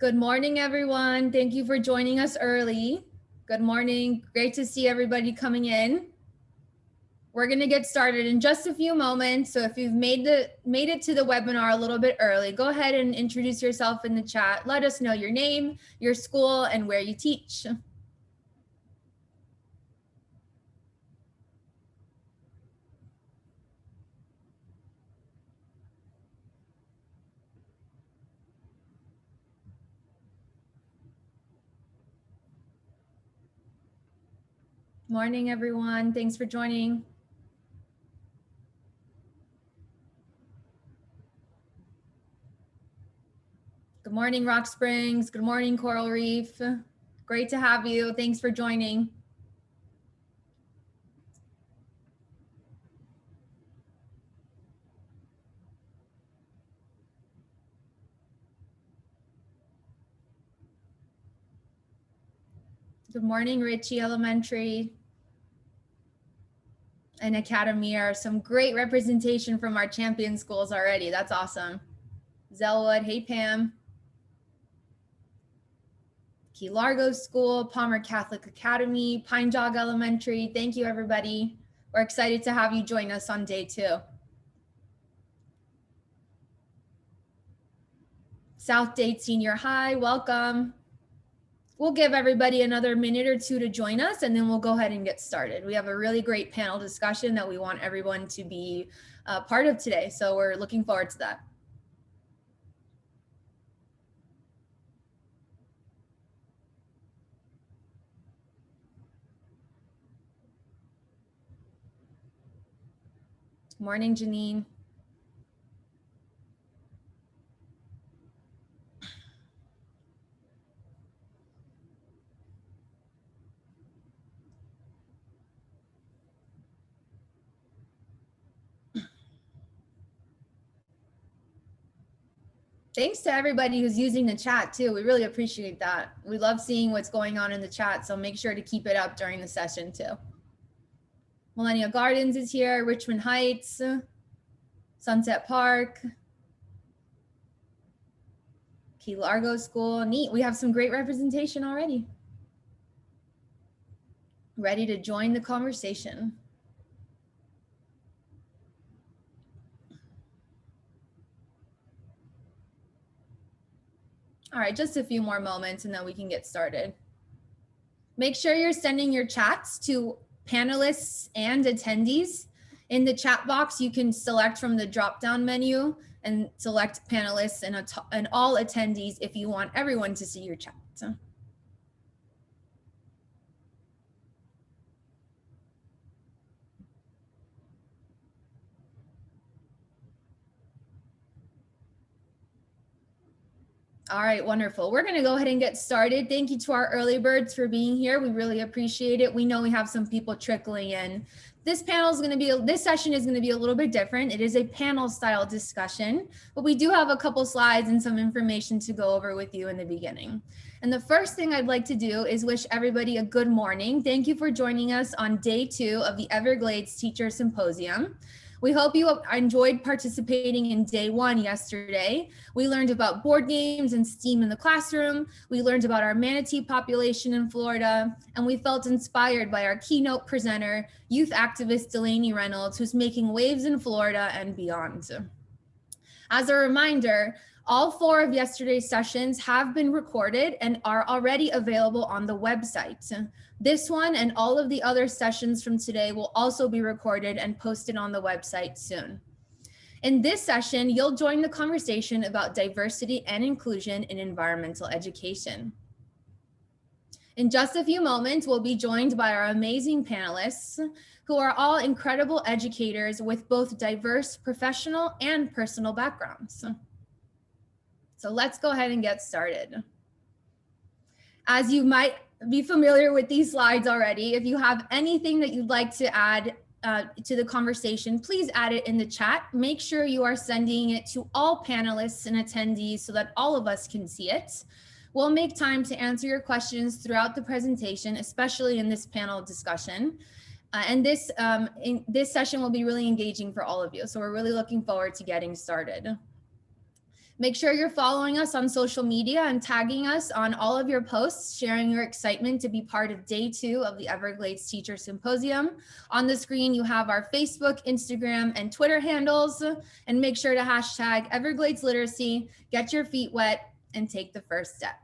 Good morning, everyone. Thank you for joining us early. Good morning. Great to see everybody coming in. We're going to get started in just a few moments. So if you've made it to the webinar a little bit early, go ahead and introduce yourself in the chat. Let us know your name, your school, and where you teach. Morning, everyone. Thanks for joining. Good morning, Rock Springs. Good morning, Coral Reef. Great to have you. Thanks for joining. Good morning, Ritchie Elementary and Academy. Are some great representation from our champion schools already. That's awesome. Zellwood, hey Pam. Key Largo School, Palmer Catholic Academy, Pine Jog Elementary. Thank you, everybody. We're excited to have you join us on day 2. South Dade Senior High, welcome. We'll give everybody another minute or two to join us, and then we'll go ahead and get started. We have a really great panel discussion that we want everyone to be part of today, so we're looking forward to that. Morning, Janine. Thanks to everybody who's using the chat too. We really appreciate that. We love seeing what's going on in the chat, so make sure to keep it up during the session too. Millennial Gardens is here, Richmond Heights, Sunset Park, Key Largo School. Neat, we have some great representation already. Ready to join the conversation. All right, just a few more moments and then we can get started. Make sure you're sending your chats to panelists and attendees. In the chat box, you can select from the drop-down menu and select panelists and all attendees if you want everyone to see your chat. All right, wonderful. We're going to go ahead and get started. Thank you to our early birds for being here. We really appreciate it. We know we have some people trickling in. This session is going to be a little bit different. It is a panel style discussion, but we do have a couple slides and some information to go over with you in the beginning. And the first thing I'd like to do is wish everybody a good morning. Thank you for joining us on day 2 of the Everglades Teacher Symposium. We hope you enjoyed participating in day 1 yesterday. We learned about board games and STEAM in the classroom. We learned about our manatee population in Florida, and we felt inspired by our keynote presenter, youth activist Delaney Reynolds, who's making waves in Florida and beyond. As a reminder, all 4 of yesterday's sessions have been recorded and are already available on the website. This one and all of the other sessions from today will also be recorded and posted on the website soon. In this session, you'll join the conversation about diversity and inclusion in environmental education. In just a few moments, we'll be joined by our amazing panelists who are all incredible educators with both diverse professional and personal backgrounds. So let's go ahead and get started. As you might be familiar with these slides already, if you have anything that you'd like to add to the conversation, please add it in the chat. Make sure you are sending it to all panelists and attendees so that all of us can see it. We'll make time to answer your questions throughout the presentation, especially in this panel discussion. And this session will be really engaging for all of you. So we're really looking forward to getting started. Make sure you're following us on social media and tagging us on all of your posts, sharing your excitement to be part of day 2 of the Everglades Teacher Symposium. On the screen, you have our Facebook, Instagram, and Twitter handles, and make sure to hashtag Everglades Literacy, get your feet wet, and take the first step.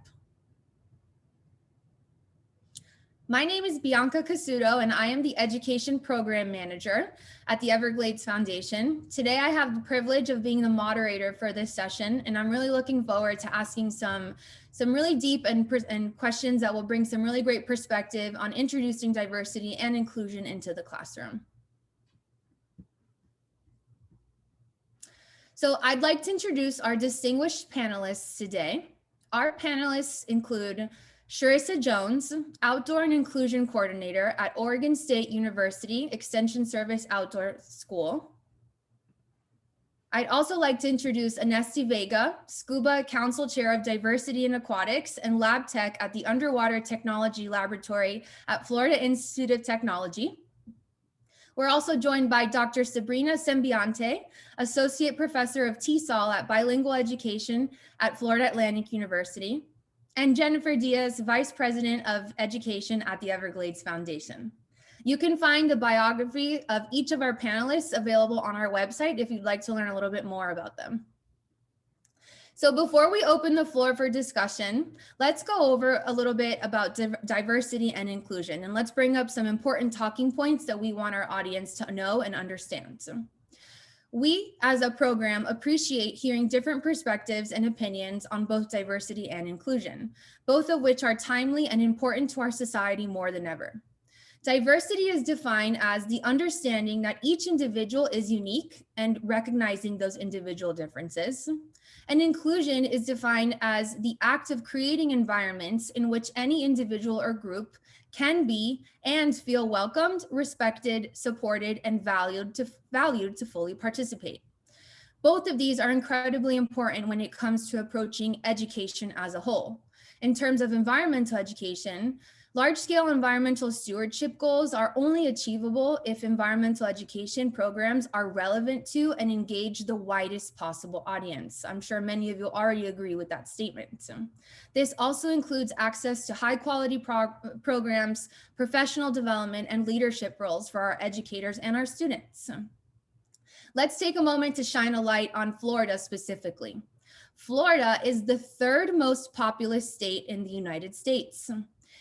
My name is Bianca Casuto, and I am the Education Program Manager at the Everglades Foundation. Today, I have the privilege of being the moderator for this session, and I'm really looking forward to asking some really deep and questions that will bring some really great perspective on introducing diversity and inclusion into the classroom. So I'd like to introduce our distinguished panelists today. Our panelists include Charissa Jones, Outdoor and Inclusion Coordinator at Oregon State University Extension Service Outdoor School. I'd also like to introduce Anesti Vega, SCUBA Council Chair of Diversity and Aquatics and Lab Tech at the Underwater Technology Laboratory at Florida Institute of Technology. We're also joined by Dr. Sabrina Sembiante, Associate Professor of TESOL at Bilingual Education at Florida Atlantic University, and Jennifer Diaz, Vice President of Education at the Everglades Foundation. You can find the biography of each of our panelists available on our website if you'd like to learn a little bit more about them. So before we open the floor for discussion, let's go over a little bit about diversity and inclusion, and let's bring up some important talking points that we want our audience to know and understand. We, as a program, appreciate hearing different perspectives and opinions on both diversity and inclusion, both of which are timely and important to our society more than ever. Diversity is defined as the understanding that each individual is unique and recognizing those individual differences. And inclusion is defined as the act of creating environments in which any individual or group can be and feel welcomed, respected, supported, and valued to fully participate. Both of these are incredibly important when it comes to approaching education as a whole. In terms of environmental education, large-scale environmental stewardship goals are only achievable if environmental education programs are relevant to and engage the widest possible audience. I'm sure many of you already agree with that statement. This also includes access to high-quality programs, professional development, and leadership roles for our educators and our students. Let's take a moment to shine a light on Florida specifically. Florida is the 3rd most populous state in the United States.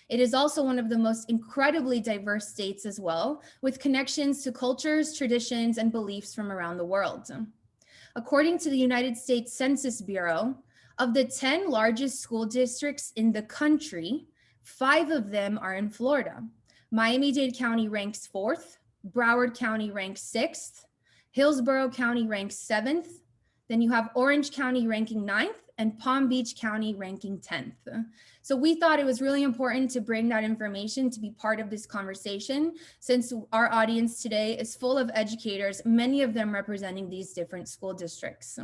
It is also one of the most incredibly diverse states as well, with connections to cultures, traditions, and beliefs from around the world. According to the United States Census Bureau, of the 10 largest school districts in the country, 5 of them are in Florida. Miami-Dade County ranks 4th, Broward County ranks 6th, Hillsborough County ranks 7th, then you have Orange County ranking 9th, and Palm Beach County ranking 10th. So we thought it was really important to bring that information to be part of this conversation, since our audience today is full of educators, many of them representing these different school districts.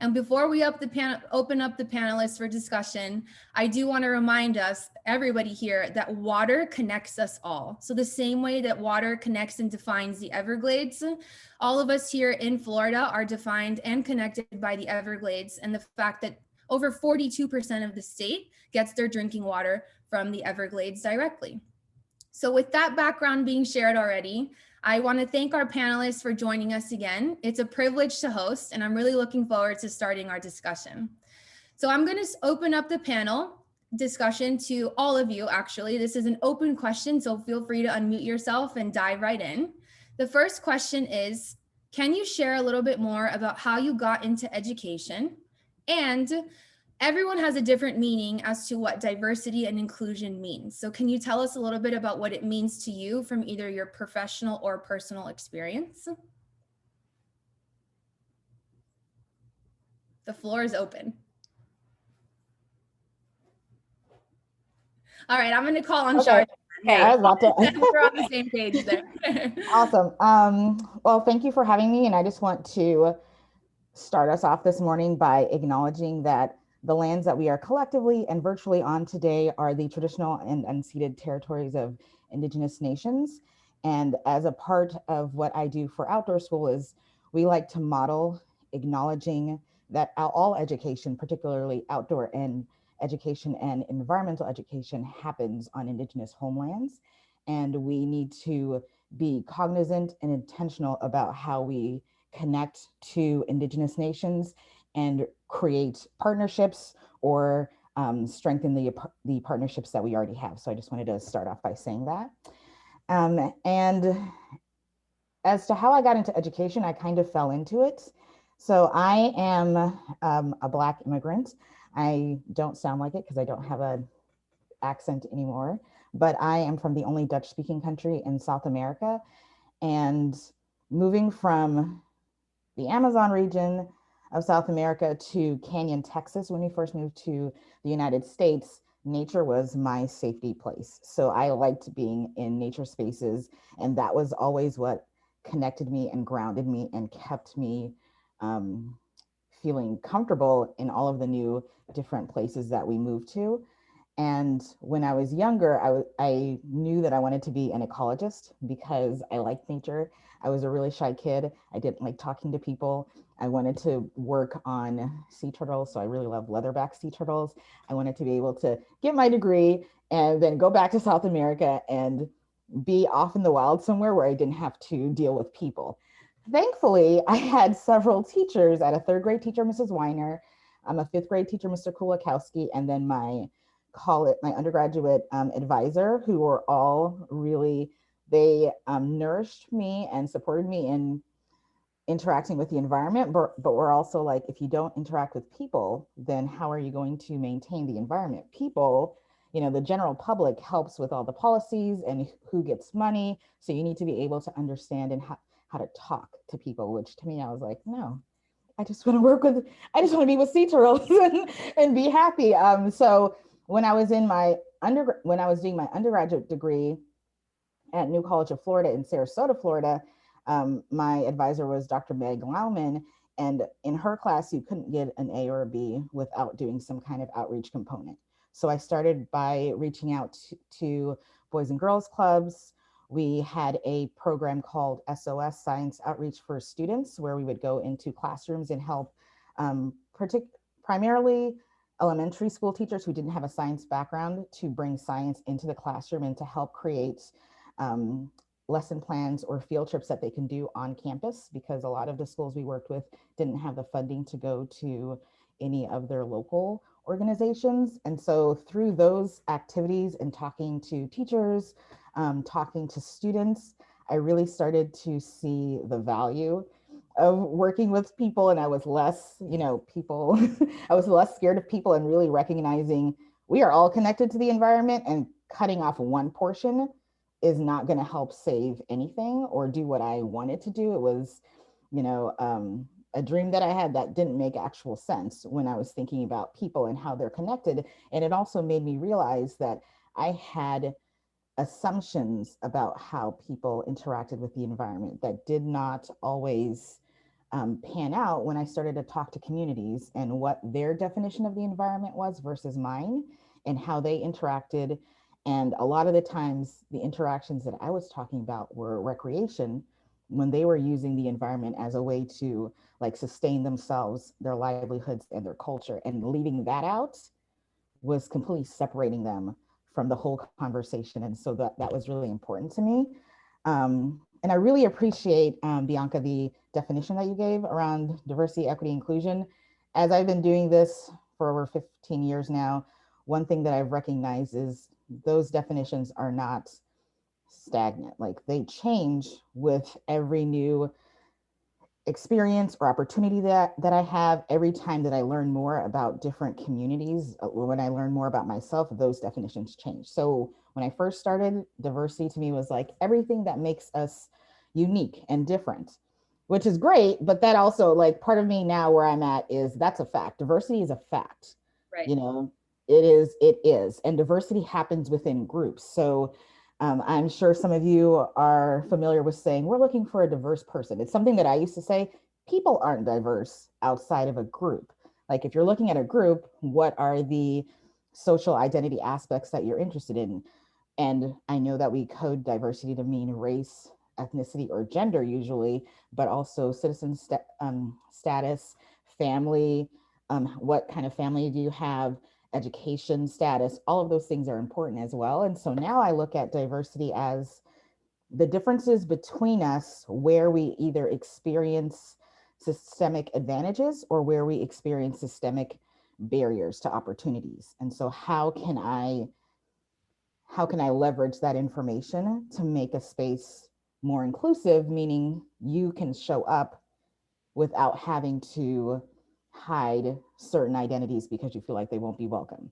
And before we open up the panelists for discussion, I do want to remind us, everybody here, that water connects us all. So the same way that water connects and defines the Everglades, all of us here in Florida are defined and connected by the Everglades, and the fact that over 42% of the state gets their drinking water from the Everglades directly. So with that background being shared already, I want to thank our panelists for joining us again. It's a privilege to host, and I'm really looking forward to starting our discussion. So I'm going to open up the panel discussion to all of you, actually. This is an open question, so feel free to unmute yourself and dive right in. The first question is, can you share a little bit more about how you got into education? And everyone has a different meaning as to what diversity and inclusion means. So can you tell us a little bit about what it means to you from either your professional or personal experience? The floor is open. All right, I'm going to call on Charissa. Okay, I was about to. We're on the same page there. Awesome. Well, thank you for having me. And I just want to start us off this morning by acknowledging that the lands that we are collectively and virtually on today are the traditional and unceded territories of Indigenous nations. And as a part of what I do for Outdoor School is we like to model acknowledging that all education, particularly outdoor and education and environmental education, happens on Indigenous homelands. And we need to be cognizant and intentional about how we connect to Indigenous nations and create partnerships or strengthen the partnerships that we already have. So I just wanted to start off by saying that. And as to how I got into education, I kind of fell into it. So I am a Black immigrant. I don't sound like it because I don't have an accent anymore, but I am from the only Dutch speaking country in South America. And moving from the Amazon region of South America to Canyon, Texas, when we first moved to the United States, nature was my safety place. So I liked being in nature spaces, and that was always what connected me and grounded me and kept me um, feeling comfortable in all of the new different places that we moved to. And when I was younger, I knew that I wanted to be an ecologist because I liked nature. I was a really shy kid. I didn't like talking to people. I wanted to work on sea turtles. So I really love leatherback sea turtles. I wanted to be able to get my degree and then go back to South America and be off in the wild somewhere where I didn't have to deal with people. Thankfully, I had several teachers. I had a third grade teacher, Mrs. Weiner. I'm a fifth grade teacher, Mr. Kulakowski, and then my undergraduate advisor, who were all really, they nourished me and supported me in interacting with the environment, but we're also like, if you don't interact with people, then how are you going to maintain the environment? People, the general public helps with all the policies and who gets money. So you need to be able to understand and how to talk to people, which to me, I was like, no, I just want to I just want to be with sea turtles and be happy. So when I was when I was doing my undergraduate degree at New College of Florida in Sarasota, Florida, my advisor was Dr. Meg Lauman. And in her class, you couldn't get an A or a B without doing some kind of outreach component. So I started by reaching out to Boys and Girls Clubs. We had a program called SOS, Science Outreach for Students, where we would go into classrooms and help primarily elementary school teachers who didn't have a science background to bring science into the classroom and to help create um, lesson plans or field trips that they can do on campus, because a lot of the schools we worked with didn't have the funding to go to any of their local organizations. And so through those activities and talking to teachers, talking to students, I really started to see the value of working with people. And I was less, people, I was less scared of people and really recognizing we are all connected to the environment, and cutting off one portion is not going to help save anything or do what I wanted to do. It was, a dream that I had that didn't make actual sense when I was thinking about people and how they're connected. And it also made me realize that I had assumptions about how people interacted with the environment that did not always pan out when I started to talk to communities and what their definition of the environment was versus mine and how they interacted. And a lot of the times, the interactions that I was talking about were recreation when they were using the environment as a way to like sustain themselves, their livelihoods, and their culture. And leaving that out was completely separating them from the whole conversation. And so that was really important to me. And I really appreciate, Bianca, the definition that you gave around diversity, equity, inclusion. As I've been doing this for over 15 years now, one thing that I've recognized is those definitions are not stagnant. Like they change with every new experience or opportunity that I have. Every time that I learn more about different communities, when I learn more about myself, those definitions change. So when I first started, diversity to me was like everything that makes us unique and different, which is great. But that also, like, part of me now where I'm at is that's a fact. Diversity is a fact. Right. It is. And diversity happens within groups. So I'm sure some of you are familiar with saying, we're looking for a diverse person. It's something that I used to say, people aren't diverse outside of a group. Like if you're looking at a group, what are the social identity aspects that you're interested in? And I know that we code diversity to mean race, ethnicity, or gender usually, but also citizen status, family, what kind of family do you have, education status, all of those things are important as well. And so now I look at diversity as the differences between us, where we either experience systemic advantages or where we experience systemic barriers to opportunities. And so how can I leverage that information to make a space more inclusive, meaning you can show up without having to hide certain identities because you feel like they won't be welcome.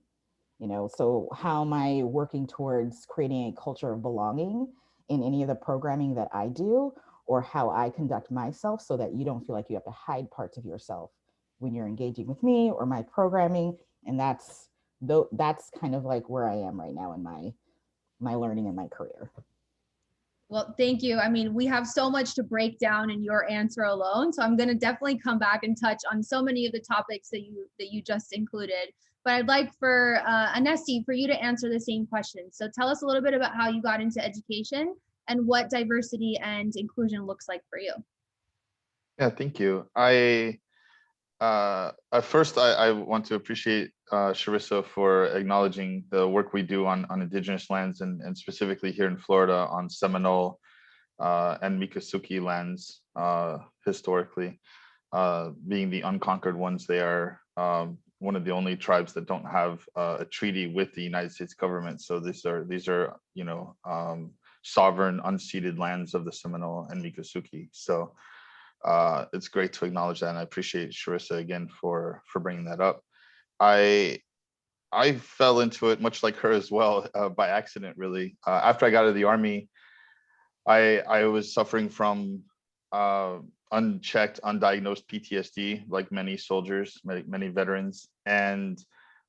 So how am I working towards creating a culture of belonging in any of the programming that I do, or how I conduct myself, so that you don't feel like you have to hide parts of yourself when you're engaging with me or my programming. And that's kind of like where I am right now in my learning and my career. Well, thank you. I mean, we have so much to break down in your answer alone. So I'm going to definitely come back and touch on so many of the topics that you just included. But I'd like for Anesti, for you to answer the same question. So tell us a little bit about how you got into education and what diversity and inclusion looks like for you. Yeah, thank you. At first, I want to appreciate Charissa for acknowledging the work we do on indigenous lands, and specifically here in Florida on Seminole and Miccosukee lands historically, being the unconquered ones. They are one of the only tribes that don't have a treaty with the United States government. So these are sovereign unceded lands of the Seminole and Miccosukee. So it's great to acknowledge that, and I appreciate Charissa again for bringing that up. I fell into it much like her as well, by accident, really. After I got out of the Army, I was suffering from unchecked, undiagnosed PTSD, like many soldiers, many veterans, and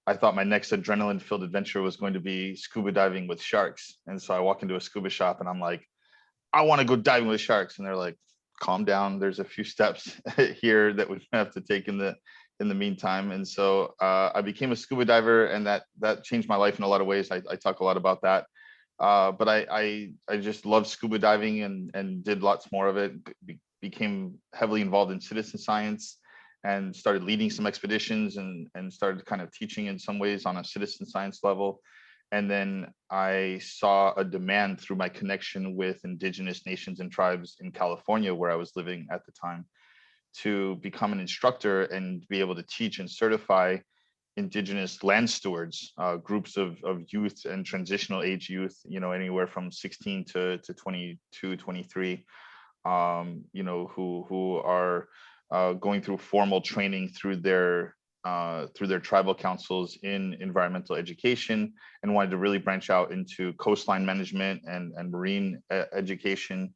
I thought my next adrenaline-filled adventure was going to be scuba diving with sharks. And so I walk into a scuba shop and I'm like, I want to go diving with sharks, and they're like, calm down, there's a few steps here that we have to take in the meantime. And so I became a scuba diver, and that changed my life in a lot of ways. I talk a lot about that, but I just loved scuba diving and did lots more of it. Became heavily involved in citizen science and started leading some expeditions and started kind of teaching in some ways on a citizen science level. And then I saw a demand through my connection with indigenous nations and tribes in California, where I was living at the time, to become an instructor and be able to teach and certify indigenous land stewards, groups of youth and transitional age youth, anywhere from 16 to 22, 23, who are going through formal training through their tribal councils in environmental education, and wanted to really branch out into coastline management and marine education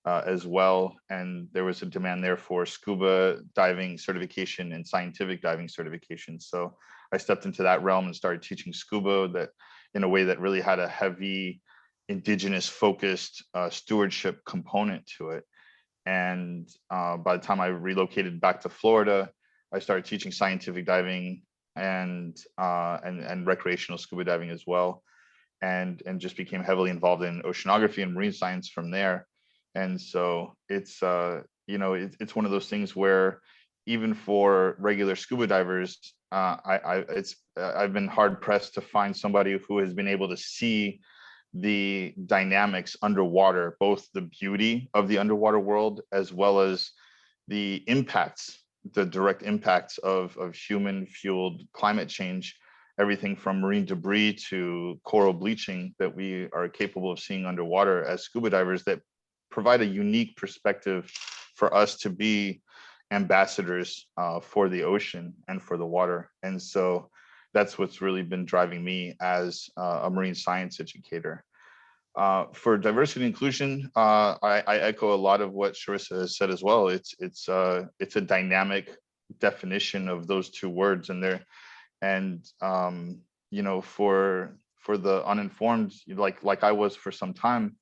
as well. And there was a demand there for scuba diving certification and scientific diving certification. So I stepped into that realm and started teaching scuba that in a way that really had a heavy indigenous focused stewardship component to it. And by the time I relocated back to Florida, I started teaching scientific diving and recreational scuba diving as well, and just became heavily involved in oceanography and marine science from there. And so it's it's one of those things where even for regular scuba divers, I've been hard pressed to find somebody who has been able to see the dynamics underwater, both the beauty of the underwater world as well as the impacts, the direct impacts of human fueled climate change, everything from marine debris to coral bleaching that we are capable of seeing underwater as scuba divers, that provide a unique perspective for us to be ambassadors for the ocean and for the water. And so that's what's really been driving me as a marine science educator. For diversity and inclusion, I echo a lot of what Charissa has said as well. It's a dynamic definition of those two words, and for the uninformed, like I was for some time,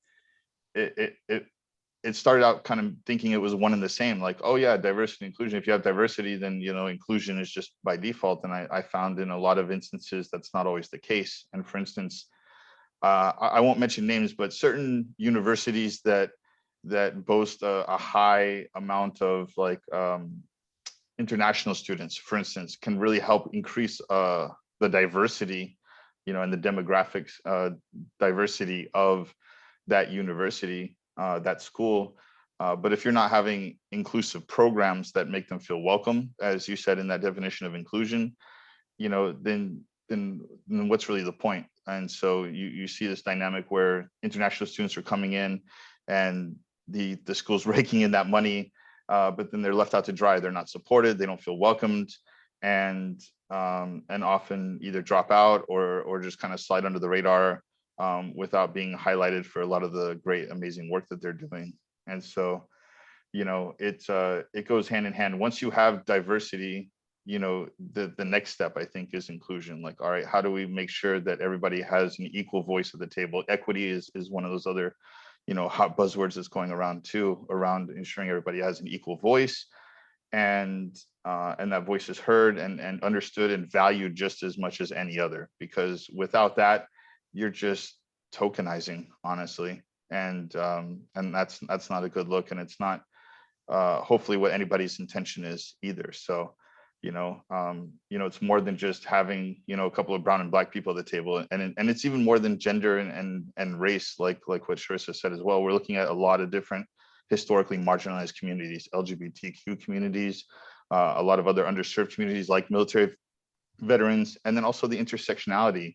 it started out kind of thinking it was one and the same, like, oh yeah, diversity and inclusion. If you have diversity, then inclusion is just by default. And I found in a lot of instances that's not always the case. And for instance, I won't mention names, but certain universities that boast a high amount of international students, for instance, can really help increase the diversity, and the demographics diversity of that university, that school. But if you're not having inclusive programs that make them feel welcome, as you said in that definition of inclusion, then what's really the point? And so you see this dynamic where international students are coming in and the school's raking in that money, but then they're left out to dry. They're not supported, they don't feel welcomed, and often either drop out or just kind of slide under the radar without being highlighted for a lot of the great, amazing work that they're doing. And so, it goes hand in hand. Once you have diversity, the next step, I think, is inclusion. Like, all right, how do we make sure that everybody has an equal voice at the table? Equity is one of those other, hot buzzwords that's going around too, around ensuring everybody has an equal voice, and that voice is heard and understood and valued just as much as any other. Because without that, you're just tokenizing, honestly, and that's not a good look, and it's not hopefully what anybody's intention is either. So, it's more than just having, a couple of brown and black people at the table, and it's even more than gender and race, like what Charissa said as well. We're looking at a lot of different historically marginalized communities, LGBTQ communities, a lot of other underserved communities like military veterans, and then also the intersectionality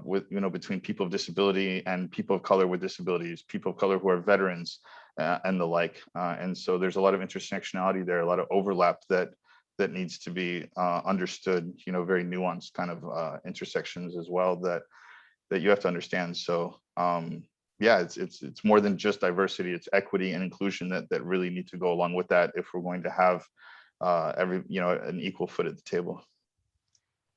with between people of disability and people of color with disabilities, people of color who are veterans, and the like. And so there's a lot of intersectionality there, a lot of overlap that needs to be understood, very nuanced kind of intersections as well that you have to understand. So yeah, it's more than just diversity, it's equity and inclusion that really need to go along with that if we're going to have an equal foot at the table.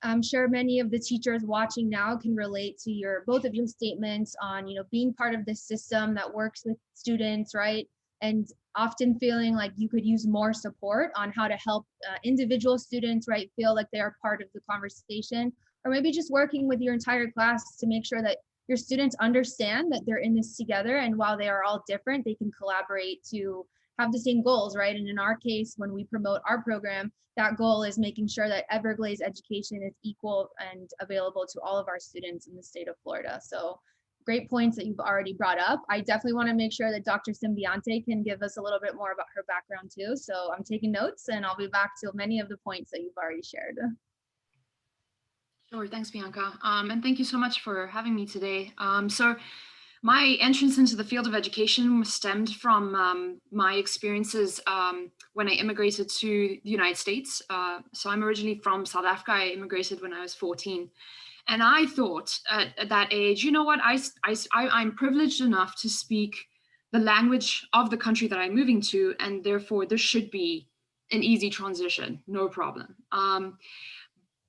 I'm sure many of the teachers watching now can relate to both of your statements on, being part of this system that works with students, right? And often feeling like you could use more support on how to help individual students, right, feel like they are part of the conversation, or maybe just working with your entire class to make sure that your students understand that they're in this together, and while they are all different, they can collaborate to have the same goals, right? And in our case, when we promote our program, that goal is making sure that Everglades education is equal and available to all of our students in the state of Florida. So great points that you've already brought up. I definitely want to make sure that Dr. Sembiante can give us a little bit more about her background too. So I'm taking notes, and I'll be back to many of the points that you've already shared. Sure, thanks, Bianca. And thank you so much for having me today. So my entrance into the field of education stemmed from my experiences when I immigrated to the United States. So I'm originally from South Africa. I immigrated when I was 14. And I thought at that age, you know what, I'm privileged enough to speak the language of the country that I'm moving to, and therefore there should be an easy transition, no problem.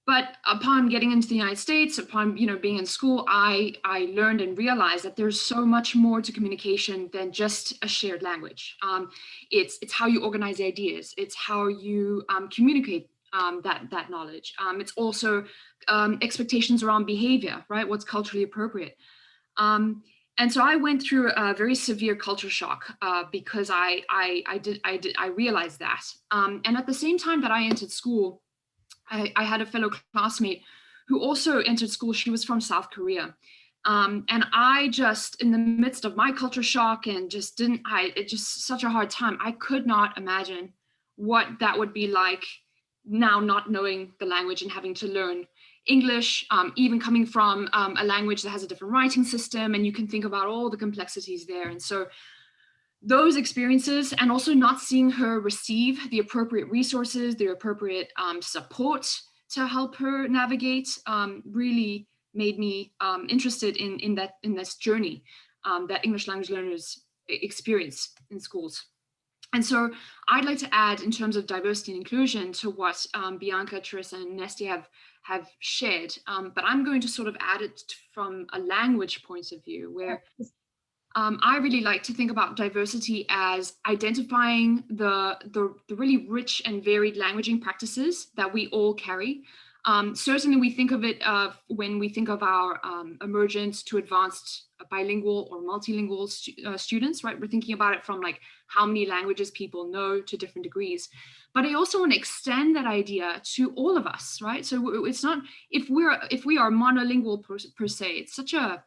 But upon getting into the United States, upon being in school, I learned and realized that there's so much more to communication than just a shared language. It's how you organize ideas. It's how you communicate that knowledge. It's also expectations around behavior, right? What's culturally appropriate. And so I went through a very severe culture shock because I realized that. And at the same time that I entered school, I had a fellow classmate who also entered school. She was from South Korea. And I just, in the midst of my culture shock and just such a hard time, I could not imagine what that would be like now, not knowing the language and having to learn English, even coming from a language that has a different writing system, and you can think about all the complexities there. And so those experiences, and also not seeing her receive the appropriate resources, the appropriate support to help her navigate, really made me interested in this journey that English language learners experience in schools. And so I'd like to add, in terms of diversity and inclusion, to what Bianca, Charissa, and Anesti have shared, but I'm going to sort of add it from a language point of view, where I really like to think about diversity as identifying the really rich and varied languaging practices that we all carry. Certainly we think of it when we think of our emergent to advanced bilingual or multilingual students, right? We're thinking about it from like how many languages people know to different degrees. But I also want to extend that idea to all of us, right? So it's not, if we are monolingual per se, it's such a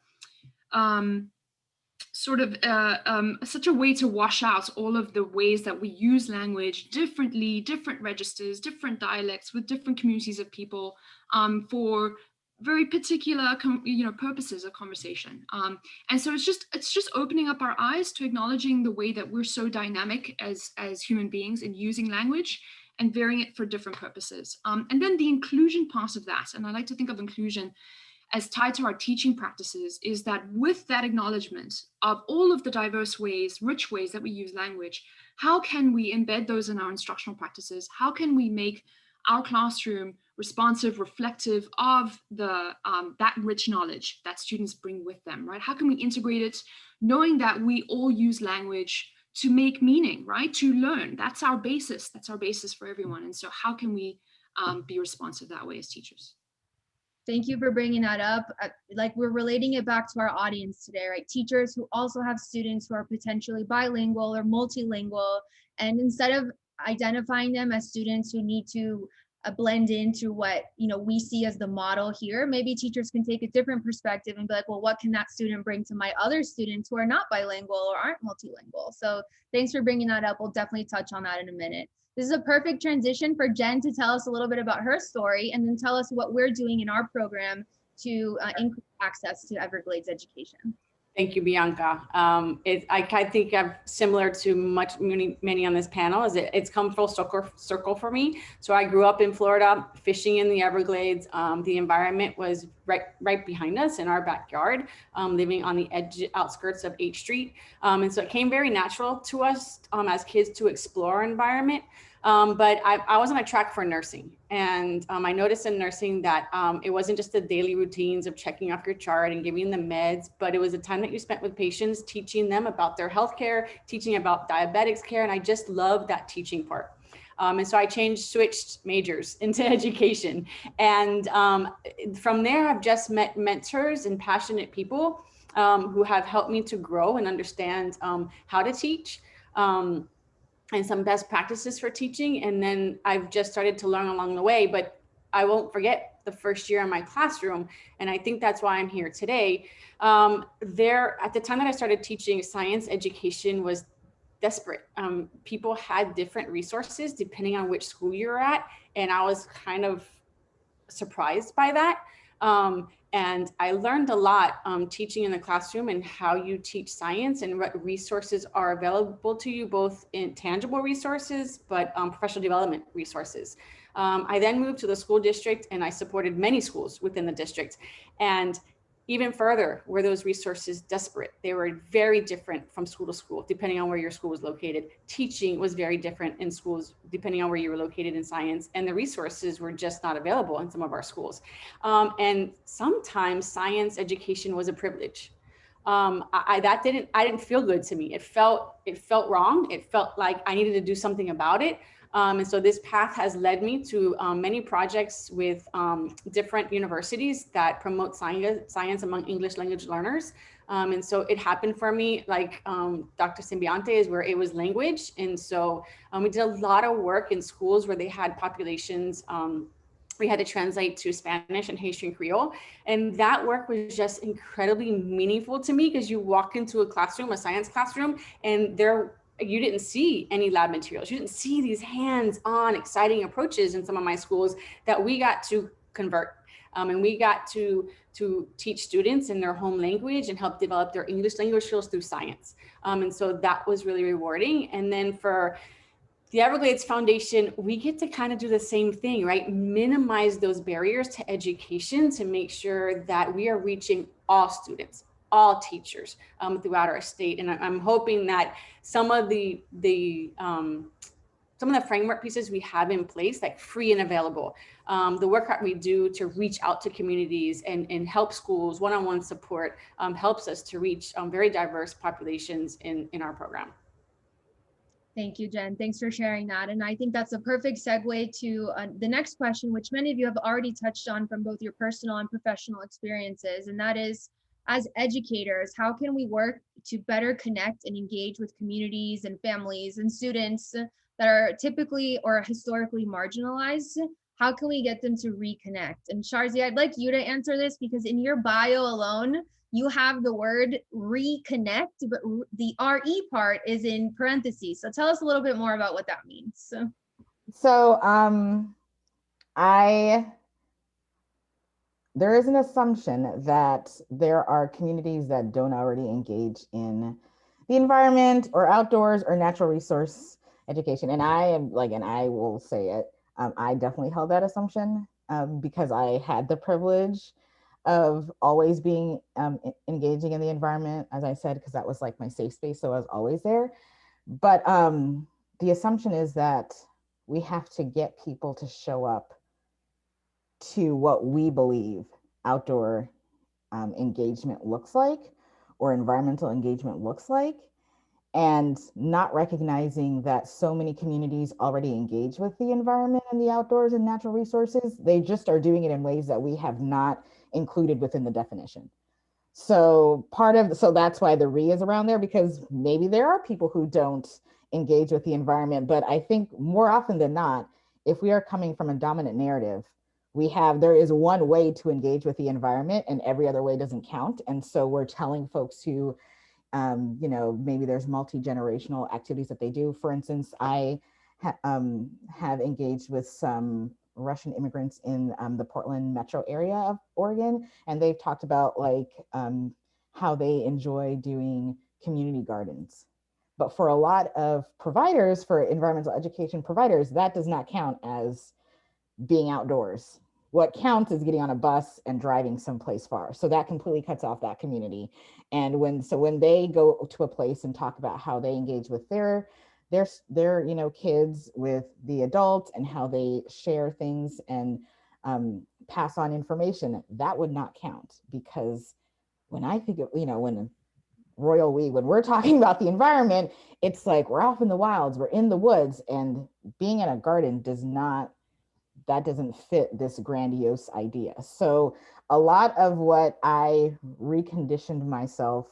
such a way to wash out all of the ways that we use language differently, different registers, different dialects with different communities of people for very particular purposes of conversation. And so it's just opening up our eyes to acknowledging the way that we're so dynamic as human beings in using language and varying it for different purposes. And then the inclusion part of that, and I like to think of inclusion as tied to our teaching practices, is that with that acknowledgement of all of the diverse ways, rich ways that we use language, how can we embed those in our instructional practices? How can we make our classroom responsive, reflective of the that rich knowledge that students bring with them, right? How can we integrate it, knowing that we all use language to make meaning, right? To learn. That's our basis. That's our basis for everyone. And so how can we be responsive that way as teachers? Thank you for bringing that up. Like, we're relating it back to our audience today, right? Teachers who also have students who are potentially bilingual or multilingual. And instead of identifying them as students who need to blend into what, we see as the model here, maybe teachers can take a different perspective and be like, well, what can that student bring to my other students who are not bilingual or aren't multilingual? So thanks for bringing that up. We'll definitely touch on that in a minute. This is a perfect transition for Jen to tell us a little bit about her story and then tell us what we're doing in our program to increase access to Everglades education. Thank you, Bianca. I think I'm similar to many on this panel. It's come full circle for me. So I grew up in Florida, fishing in the Everglades. The environment was right behind us in our backyard, living on the outskirts of 8th Street. And so it came very natural to us as kids to explore our environment. But I was on a track for nursing. And I noticed in nursing that it wasn't just the daily routines of checking off your chart and giving them meds, but it was a time that you spent with patients, teaching them about their healthcare, teaching about diabetics care. And I just loved that teaching part. And so I switched majors into education. And from there, I've just met mentors and passionate people who have helped me to grow and understand how to teach. And some best practices for teaching. And then I've just started to learn along the way, but I won't forget the first year in my classroom. And I think that's why I'm here today. At the time that I started teaching, science education was desperate. People had different resources depending on which school you're at. And I was kind of surprised by that. And I learned a lot teaching in the classroom and how you teach science and what resources are available to you, both in tangible resources, but professional development resources. I then moved to the school district and I supported many schools within the district. And even further, were those resources desperate? They were very different from school to school, depending on where your school was located. Teaching was very different in schools, depending on where you were located in science, and the resources were just not available in some of our schools. And sometimes science education was a privilege. I didn't feel good to me. It felt wrong. It felt like I needed to do something about it. And so this path has led me to many projects with different universities that promote science among English language learners. And so it happened for me, like Dr. Sembiante is where it was language. And so we did a lot of work in schools where they had populations. We had to translate to Spanish and Haitian Creole. And that work was just incredibly meaningful to me because you walk into a classroom, a science classroom, and you didn't see any lab materials. You didn't see these hands-on exciting approaches in some of my schools that we got to convert. And we got to teach students in their home language and help develop their English language skills through science. And so that was really rewarding. And then for the Everglades Foundation, we get to kind of do the same thing, right? Minimize those barriers to education to make sure that we are reaching all students, all teachers throughout our state. And I'm hoping that some of the framework pieces we have in place, like free and available, the work that we do to reach out to communities and help schools, one-on-one support helps us to reach very diverse populations in our program. Thank you, Jen. Thanks for sharing that. And I think that's a perfect segue to the next question, which many of you have already touched on from both your personal and professional experiences. And that is, as educators, how can we work to better connect and engage with communities and families and students that are typically or historically marginalized? How can we get them to reconnect? And Sharzi, I'd like you to answer this because in your bio alone, you have the word reconnect, but the RE part is in parentheses. So tell us a little bit more about what that means. So there is an assumption that there are communities that don't already engage in the environment or outdoors or natural resource education. And I am like, and I will say it, I definitely held that assumption because I had the privilege of always being engaging in the environment, as I said, because that was like my safe space. So I was always there. But the assumption is that we have to get people to show up to what we believe outdoor engagement looks like or environmental engagement looks like, and not recognizing that so many communities already engage with the environment and the outdoors and natural resources. They just are doing it in ways that we have not included within the definition. So that's why the re is around there, because maybe there are people who don't engage with the environment, but I think more often than not, if we are coming from a dominant narrative, there is one way to engage with the environment and every other way doesn't count. And so we're telling folks who, maybe there's multi-generational activities that they do. For instance, I have engaged with some Russian immigrants in the Portland metro area of Oregon, and they've talked about like how they enjoy doing community gardens. But for a lot of providers, for environmental education providers, that does not count as being outdoors. What counts is getting on a bus and driving someplace far. So that completely cuts off that community. And when they go to a place and talk about how they engage with their kids with the adults and how they share things and pass on information, that would not count. Because when I think of, when we're talking about the environment, it's like we're off in the wilds, we're in the woods, and being in a garden doesn't fit this grandiose idea. So a lot of what I reconditioned myself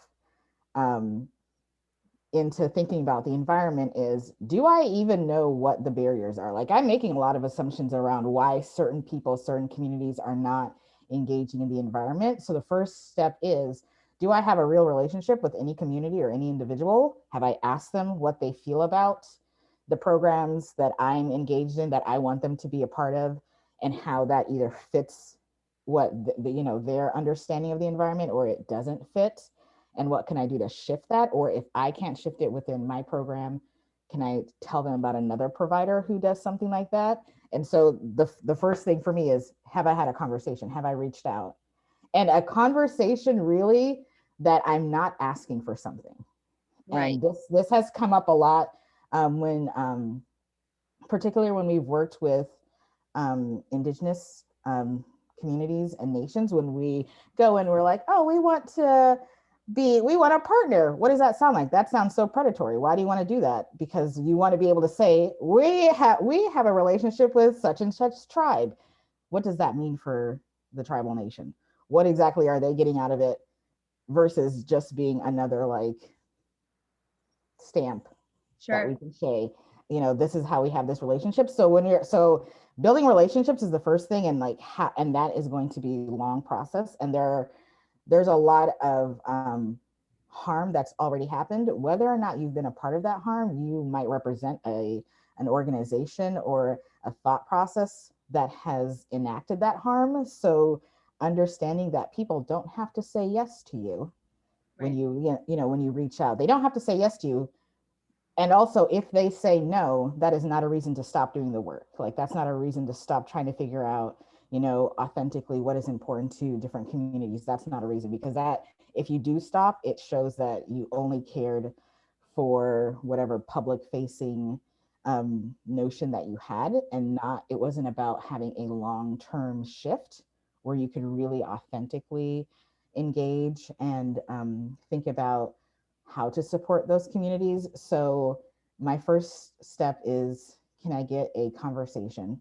into thinking about the environment is, do I even know what the barriers are? Like, I'm making a lot of assumptions around why certain people, certain communities are not engaging in the environment. So the first step is, do I have a real relationship with any community or any individual? Have I asked them what they feel about the programs that I'm engaged in, that I want them to be a part of, and how that either fits what their understanding of the environment, or it doesn't fit, and what can I do to shift that? Or if I can't shift it within my program, can I tell them about another provider who does something like that? And so the first thing for me is, have I had a conversation? Have I reached out? And a conversation really that I'm not asking for something. Right. And this has come up a lot when particularly when we've worked with indigenous communities and nations, when we go and we're like, oh, we want a partner. What does that sound like? That sounds so predatory. Why do you want to do that? Because you want to be able to say, we have a relationship with such and such tribe. What does that mean for the tribal nation? What exactly are they getting out of it, versus just being another like stamp that we can say, this is how we have this relationship. So building relationships is the first thing, and and that is going to be a long process. And there's a lot of harm that's already happened. Whether or not you've been a part of that harm, you might represent an organization or a thought process that has enacted that harm. So understanding that people don't have to say yes to you when when you reach out. They don't have to say yes to you. And also, if they say no, that is not a reason to stop doing the work. Like, that's not a reason to stop trying to figure out, authentically what is important to different communities. That's not a reason, because that, if you do stop, it shows that you only cared for whatever public facing notion that you had, and it wasn't about having a long-term shift where you could really authentically engage and think about how to support those communities. So my first step is, can I get a conversation?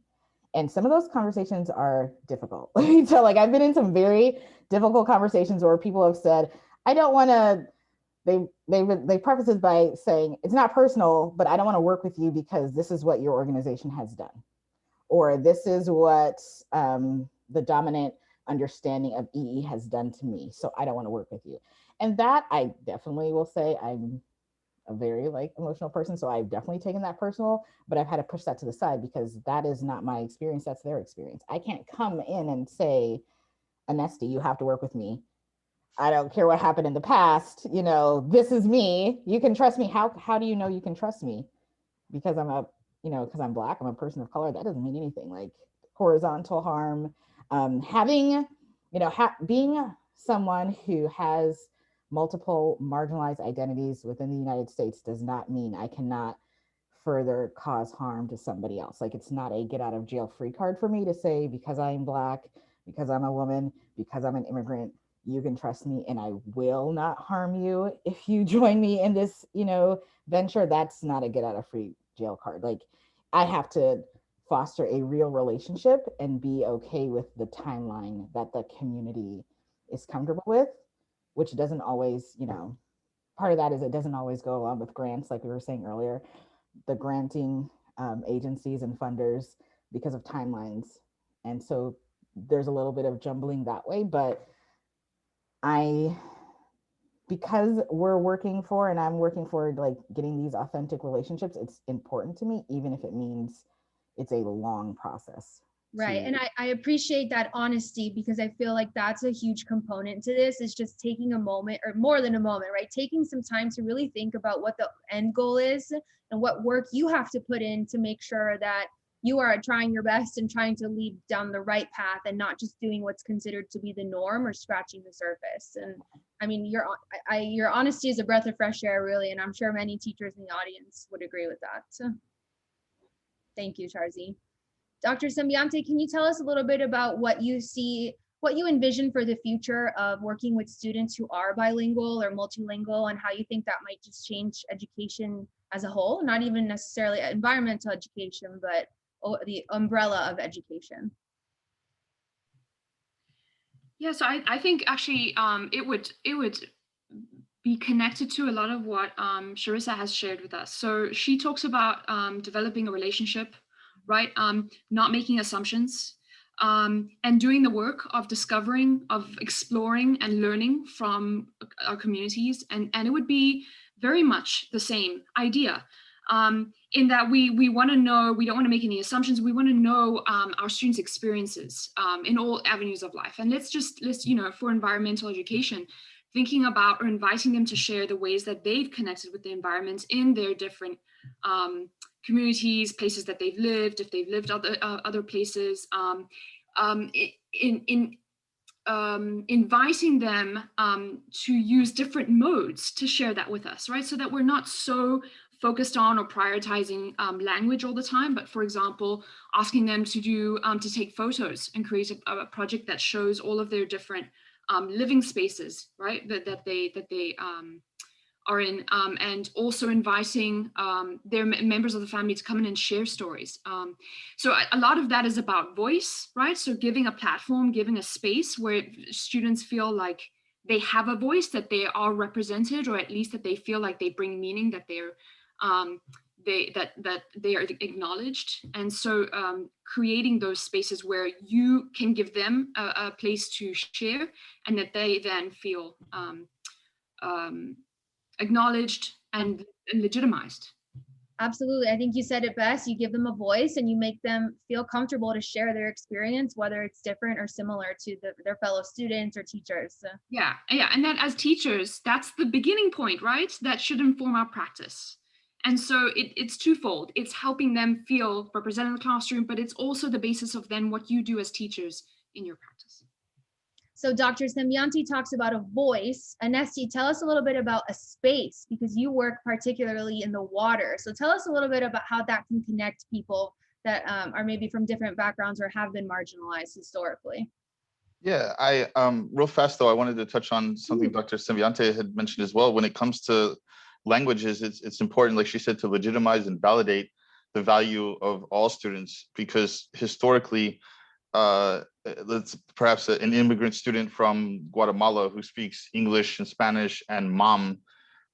And some of those conversations are difficult. So like, I've been in some very difficult conversations where people have said, I don't want to, they preface it by saying, it's not personal, but I don't want to work with you because this is what your organization has done. Or this is what the dominant understanding of EE has done to me. So I don't want to work with you. And that I definitely will say, I'm a very like emotional person. So I've definitely taken that personal, but I've had to push that to the side because that is not my experience. That's their experience. I can't come in and say, Anesti, you have to work with me. I don't care what happened in the past. You know, this is me. You can trust me. How do you know you can trust me? Because I'm a, you know, because I'm Black, I'm a person of color. That doesn't mean anything. Like horizontal harm, having, you know, being someone who has multiple marginalized identities within the United States does not mean I cannot further cause harm to somebody else. Like it's not a get out of jail free card for me to say, because I'm Black, because I'm a woman, because I'm an immigrant, you can trust me and I will not harm you if you join me in this, you know, venture. That's not a get out of free jail card. Like I have to foster a real relationship and be okay with the timeline that the community is comfortable with, which doesn't always, you know, part of that is it doesn't always go along with grants, like we were saying earlier, the granting agencies and funders because of timelines. And so there's a little bit of jumbling that way, but because we're working for, and I'm working for like getting these authentic relationships, it's important to me, even if it means it's a long process. Right. And I appreciate that honesty, because I feel like that's a huge component to this, is just taking a moment, or more than a moment, right? Taking some time to really think about what the end goal is and what work you have to put in to make sure that you are trying your best and trying to lead down the right path and not just doing what's considered to be the norm or scratching the surface. And I mean, your honesty is a breath of fresh air, really. And I'm sure many teachers in the audience would agree with that. So thank you, Charzi. Dr. Sembiante, can you tell us a little bit about what you see, what you envision for the future of working with students who are bilingual or multilingual, and how you think that might just change education as a whole, not even necessarily environmental education, but the umbrella of education? Yeah, so I think actually it would be connected to a lot of what Charissa has shared with us. So she talks about developing a relationship, right? Not making assumptions, and doing the work of discovering, of exploring and learning from our communities. And it would be very much the same idea, in that we want to know, we don't want to make any assumptions. We want to know our students' experiences in all avenues of life. And let's, you know, for environmental education, thinking about or inviting them to share the ways that they've connected with the environment in their different communities, places that they've lived, if they've lived other places, inviting them to use different modes to share that with us, right? So that we're not so focused on or prioritizing language all the time, but for example, asking them to take photos and create a project that shows all of their different living spaces, right? That they are in, and also inviting their members of the family to come in and share stories. So a lot of that is about voice, right? So giving a platform, giving a space where students feel like they have a voice, that they are represented, or at least that they feel like they bring meaning, that they're that they are acknowledged. And so creating those spaces where you can give them a place to share, and that they then feel acknowledged and legitimized. Absolutely. I think you said it best. You give them a voice and you make them feel comfortable to share their experience, whether it's different or similar to their fellow students or teachers. So. Yeah. And then as teachers, that's the beginning point, right? That should inform our practice. And so it's twofold. It's helping them feel represented in the classroom, but it's also the basis of then what you do as teachers in your practice. So Dr. Sembiante talks about a voice. Anesti, tell us a little bit about a space, because you work particularly in the water. So tell us a little bit about how that can connect people that are maybe from different backgrounds or have been marginalized historically. Yeah, I real fast though, I wanted to touch on something Dr. Sembiante had mentioned as well. When it comes to languages, it's important, like she said, to legitimize and validate the value of all students, because historically, let's perhaps an immigrant student from Guatemala who speaks English and Spanish and mom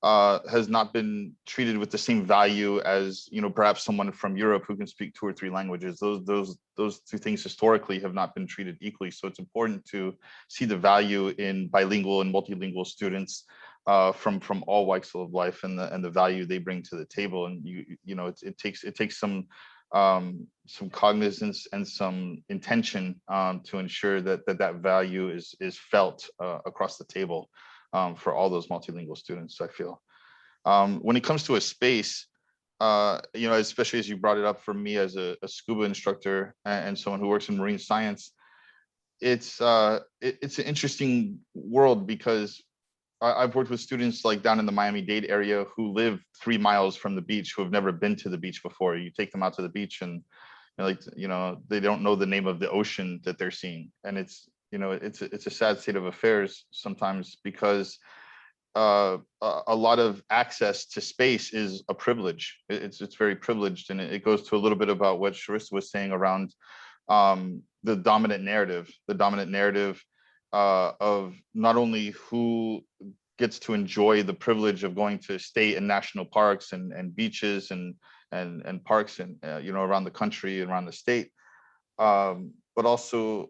has not been treated with the same value as, you know, perhaps someone from Europe who can speak 2 or 3 languages. Those two things historically have not been treated equally. So it's important to see the value in bilingual and multilingual students from all walks of life, and the value they bring to the table. And you know, it takes some cognizance and some intention to ensure that value is felt across the table for all those multilingual students, I feel. When it comes to a space, you know, especially as you brought it up, for me as a scuba instructor and someone who works in marine science, it's an interesting world, because I've worked with students like down in the Miami-Dade area who live 3 miles from the beach, who have never been to the beach before. You take them out to the beach and like, you know, they don't know the name of the ocean that they're seeing. And it's, you know, it's a sad state of affairs sometimes, because a lot of access to space is a privilege. It's very privileged, and it goes to a little bit about what Charissa was saying around the dominant narrative of not only who gets to enjoy the privilege of going to state and national parks and beaches and parks and you know, around the country and around the state, but also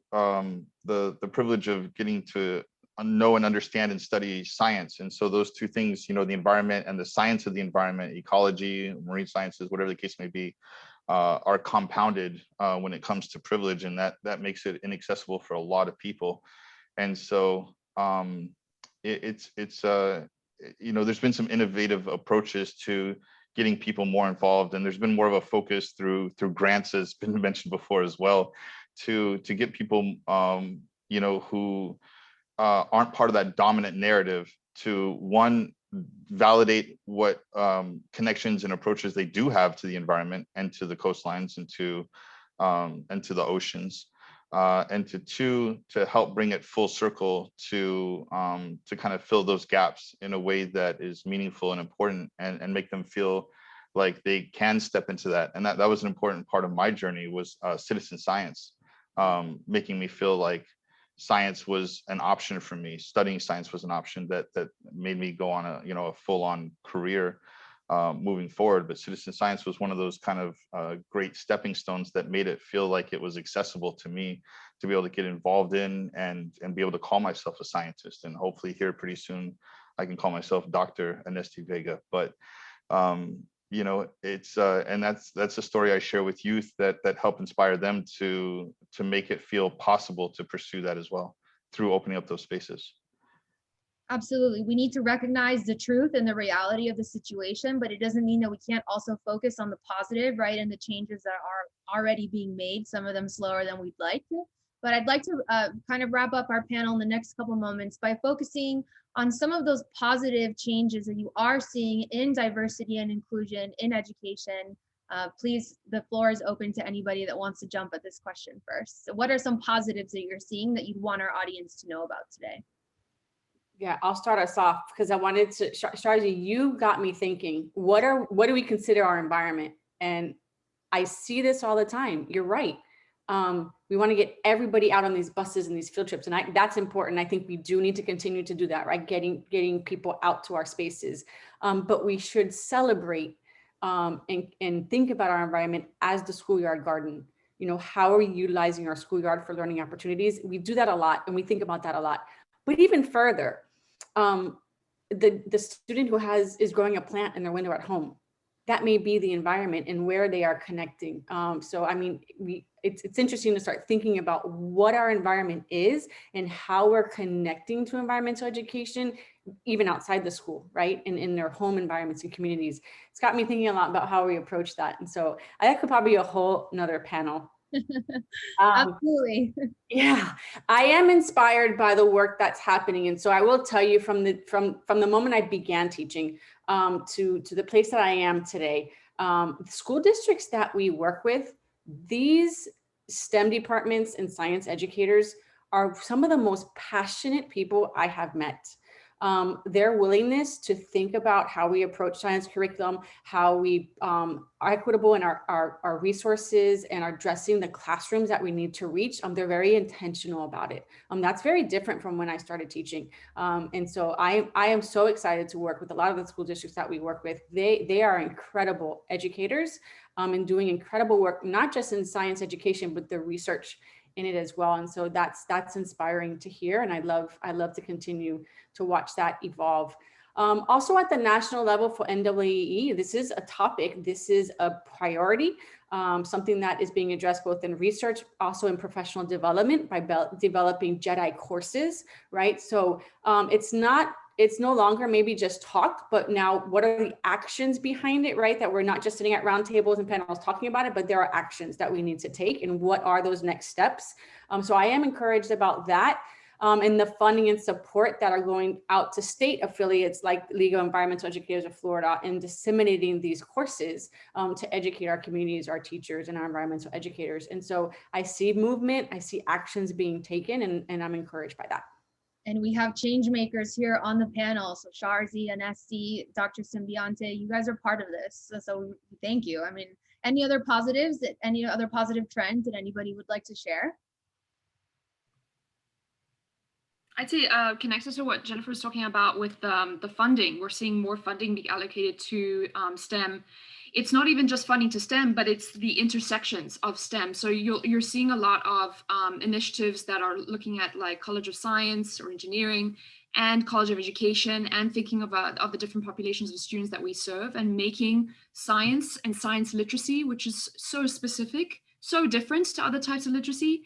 the privilege of getting to know and understand and study science. And so those two things, you know, the environment and the science of the environment, ecology, marine sciences, whatever the case may be, are compounded when it comes to privilege, and that makes it inaccessible for a lot of people. And so it's you know, there's been some innovative approaches to getting people more involved, and there's been more of a focus through grants, as been mentioned before as well, to get people you know, who aren't part of that dominant narrative, to one, validate what connections and approaches they do have to the environment and to the coastlines and to the oceans, and to two, to help bring it full circle to kind of fill those gaps in a way that is meaningful and important, and make them feel like they can step into that. And that was an important part of my journey, was citizen science, making me feel like science was an option for me. Studying science was an option that made me go on a, you know, a full-on career moving forward. But citizen science was one of those kind of great stepping stones that made it feel like it was accessible to me to be able to get involved in and be able to call myself a scientist. And hopefully here pretty soon I can call myself Dr. Anesti Vega. But you know, it's and that's a story I share with youth that help inspire them to make it feel possible to pursue that as well, through opening up those spaces. Absolutely. We need to recognize the truth and the reality of the situation, but it doesn't mean that we can't also focus on the positive, right? And the changes that are already being made, some of them slower than we'd like to. But I'd like to kind of wrap up our panel in the next couple moments by focusing on some of those positive changes that you are seeing in diversity and inclusion in education. Please, the floor is open to anybody that wants to jump at this question first. So what are some positives that you're seeing that you'd want our audience to know about today? Yeah, I'll start us off, because I wanted to, Charissa, you got me thinking, what do we consider our environment? And I see this all the time. You're right. We want to get everybody out on these buses and these field trips, and that's important. I think we do need to continue to do that, right? Getting people out to our spaces, but we should celebrate and think about our environment as the schoolyard garden. You know, how are we utilizing our schoolyard for learning opportunities? We do that a lot, and we think about that a lot. But even further, the student who is growing a plant in their window at home, that may be the environment and where they are connecting. So, I mean, it's interesting to start thinking about what our environment is and how we're connecting to environmental education, even outside the school, right? And in their home environments and communities. It's got me thinking a lot about how we approach that. And so that could probably be a whole nother panel. Absolutely. Yeah, I am inspired by the work that's happening. And so I will tell you, from the moment I began teaching to the place that I am today, the school districts that we work with, these STEM departments and science educators are some of the most passionate people I have met. their willingness to think about how we approach science curriculum, how we are equitable in our resources and are addressing the classrooms that we need to reach. They're very intentional about it. That's very different from when I started teaching. And so I am so excited to work with a lot of the school districts that we work with. They are incredible educators and doing incredible work, not just in science education, but the research in it as well. And so that's inspiring to hear. And I love to continue to watch that evolve. Also at the national level for NAEE, this is a topic, this is a priority, something that is being addressed both in research, also in professional development by developing JEDI courses, right? So it's no longer maybe just talk, but now what are the actions behind it, right? That we're not just sitting at round tables and panels talking about it, but there are actions that we need to take, and what are those next steps? So I am encouraged about that. And the funding and support that are going out to state affiliates like League of Environmental Educators of Florida and disseminating these courses to educate our communities, our teachers, and our environmental educators. And so I see movement, I see actions being taken, and I'm encouraged by that. And we have change makers here on the panel. So Charissa, Anesti, Dr. Sembiante, you guys are part of this. So thank you. I mean, any other positives, any other positive trends that anybody would like to share? I'd say connected to what Jennifer was talking about with the funding. We're seeing more funding be allocated to STEM. It's not even just funding to STEM, but it's the intersections of STEM. So you're seeing a lot of initiatives that are looking at like College of Science or Engineering and College of Education, and thinking of the different populations of students that we serve, and making science and science literacy, which is so specific, so different to other types of literacy,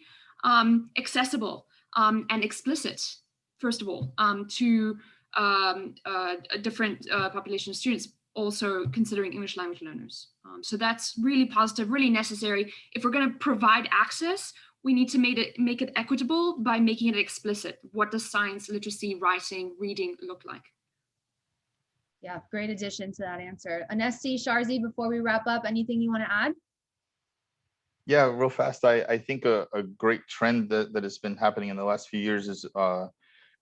accessible and explicit, first of all, to a different population of students, also considering English language learners. So that's really positive, really necessary. If we're going to provide access, we need to make it equitable by making it explicit. What does science, literacy, writing, reading look like? Yeah, great addition to that answer. Anesti, Charissa, before we wrap up, anything you want to add? Yeah, real fast. I think a great trend that has been happening in the last few years is an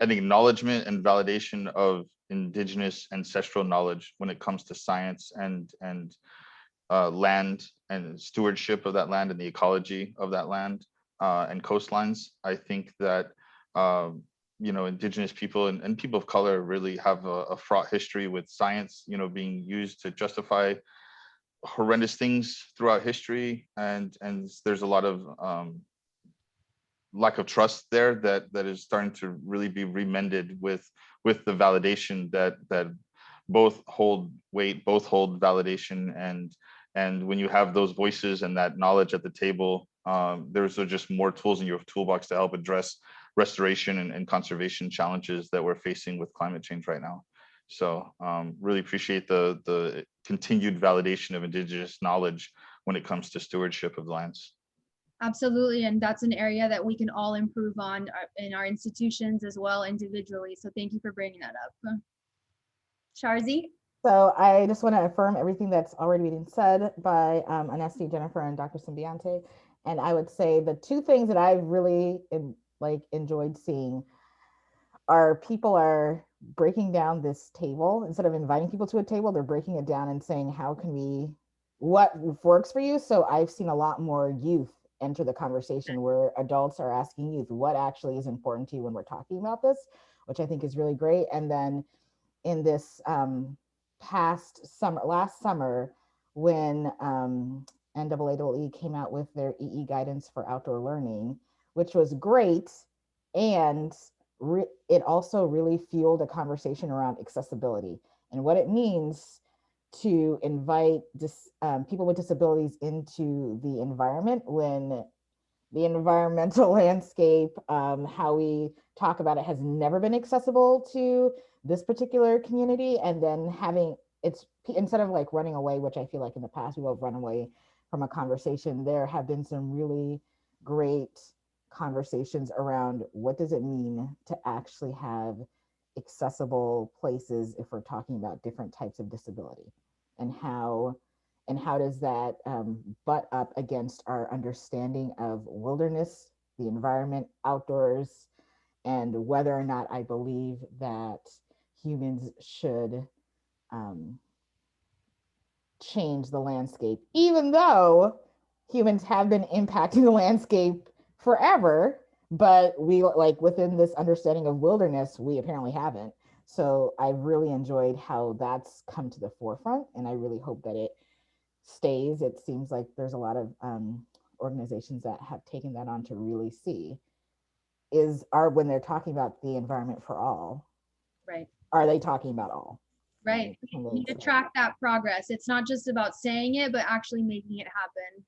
acknowledgement and validation of indigenous ancestral knowledge when it comes to science and land and stewardship of that land and the ecology of that land and coastlines. I think that indigenous people and people of color really have a fraught history with science, being used to justify horrendous things throughout history, and there's a lot of lack of trust there that is starting to really be remended with the validation that both hold weight, both hold validation, and when you have those voices and that knowledge at the table, there's just more tools in your toolbox to help address restoration and conservation challenges that we're facing with climate change right now. So really appreciate the continued validation of indigenous knowledge when it comes to stewardship of lands. Absolutely, and that's an area that we can all improve on in our institutions as well individually. So thank you for bringing that up. Charissa? So I just want to affirm everything that's already been said by Anesti, Jennifer, and Dr. Sembiante. And I would say the two things that I've really enjoyed seeing are people are breaking down this table. Instead of inviting people to a table, they're breaking it down and saying, what works for you? So I've seen a lot more youth enter the conversation, where adults are asking youth, what actually is important to you when we're talking about this, which I think is really great. And then in this last summer, when NAAE came out with their EE guidance for outdoor learning, which was great, and it also really fueled a conversation around accessibility and what it means to invite people with disabilities into the environment, when the environmental landscape, how we talk about it, has never been accessible to this particular community. And then instead of running away, which I feel like in the past we will run away from a conversation, there have been some really great conversations around what does it mean to actually have accessible places if we're talking about different types of disability, and how does that butt up against our understanding of wilderness, the environment, outdoors, and whether or not I believe that humans should change the landscape, even though humans have been impacting the landscape forever, but we, like, within this understanding of wilderness, we apparently haven't. So I really enjoyed how that's come to the forefront, and I really hope that it stays. It seems like there's a lot of organizations that have taken that on to really see when they're talking about the environment for all, Right. are they talking about all? Right. We need to track that progress. It's not just about saying it, but actually making it happen.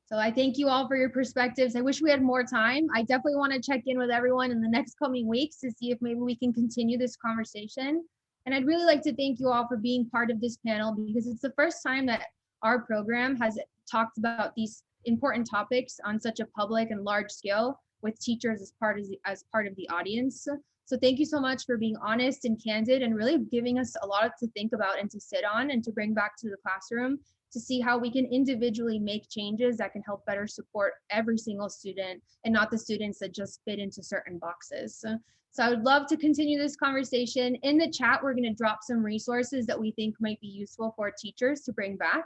So I thank you all for your perspectives. I wish we had more time. I definitely want to check in with everyone in the next coming weeks to see if maybe we can continue this conversation. And I'd really like to thank you all for being part of this panel, because it's the first time that our program has talked about these important topics on such a public and large scale with teachers as part of the audience. So thank you so much for being honest and candid and really giving us a lot to think about and to sit on and to bring back to the classroom to see how we can individually make changes that can help better support every single student and not the students that just fit into certain boxes. So I would love to continue this conversation. In the chat, we're going to drop some resources that we think might be useful for teachers to bring back.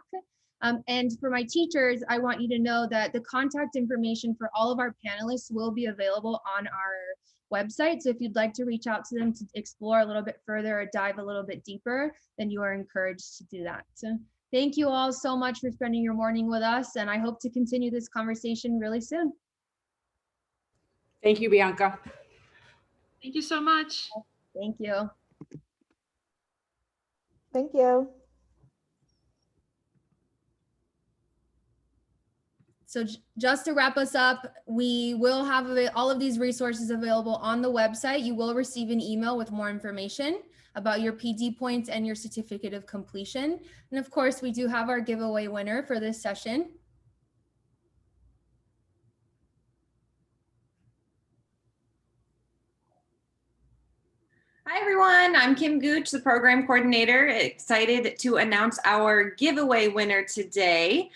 And for my teachers, I want you to know that the contact information for all of our panelists will be available on our website. So if you'd like to reach out to them to explore a little bit further or dive a little bit deeper, then you are encouraged to do that. So thank you all so much for spending your morning with us, and I hope to continue this conversation really soon. Thank you, Bianca. Thank you so much. Thank you. Thank you. So just to wrap us up, we will have all of these resources available on the website. You will receive an email with more information about your PD points and your certificate of completion. And of course, we do have our giveaway winner for this session. Hi everyone, I'm Kim Gooch, the program coordinator. Excited to announce our giveaway winner today.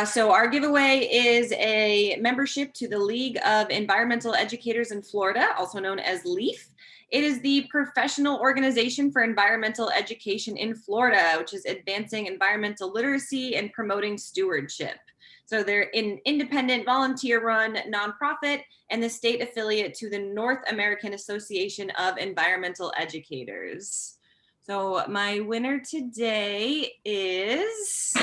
So our giveaway is a membership to the League of Environmental Educators in Florida, also known as LEAF. It is the professional organization for environmental education in Florida, which is advancing environmental literacy and promoting stewardship. So they're an independent, volunteer-run nonprofit and the state affiliate to the North American Association of Environmental Educators. So my winner today is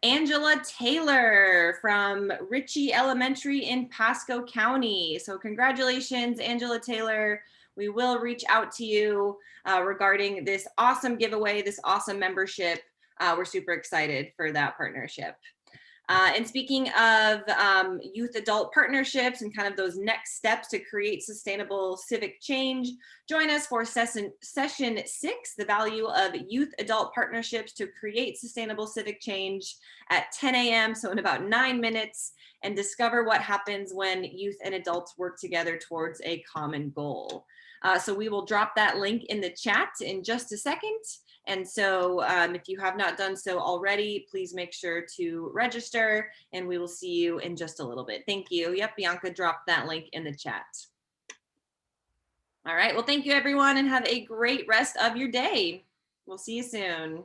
Angela Taylor from Ritchie Elementary in Pasco County. So congratulations, Angela Taylor. We will reach out to you regarding this awesome giveaway, this awesome membership. We're super excited for that partnership. And speaking of youth adult partnerships and kind of those next steps to create sustainable civic change, join us for session 6, the value of youth adult partnerships to create sustainable civic change at 10 a.m. So in about 9 minutes, and discover what happens when youth and adults work together towards a common goal. So we will drop that link in the chat in just a second. And so if you have not done so already, please make sure to register, and we will see you in just a little bit. Thank you. Yep, Bianca dropped that link in the chat. All right, well, thank you everyone, and have a great rest of your day. We'll see you soon.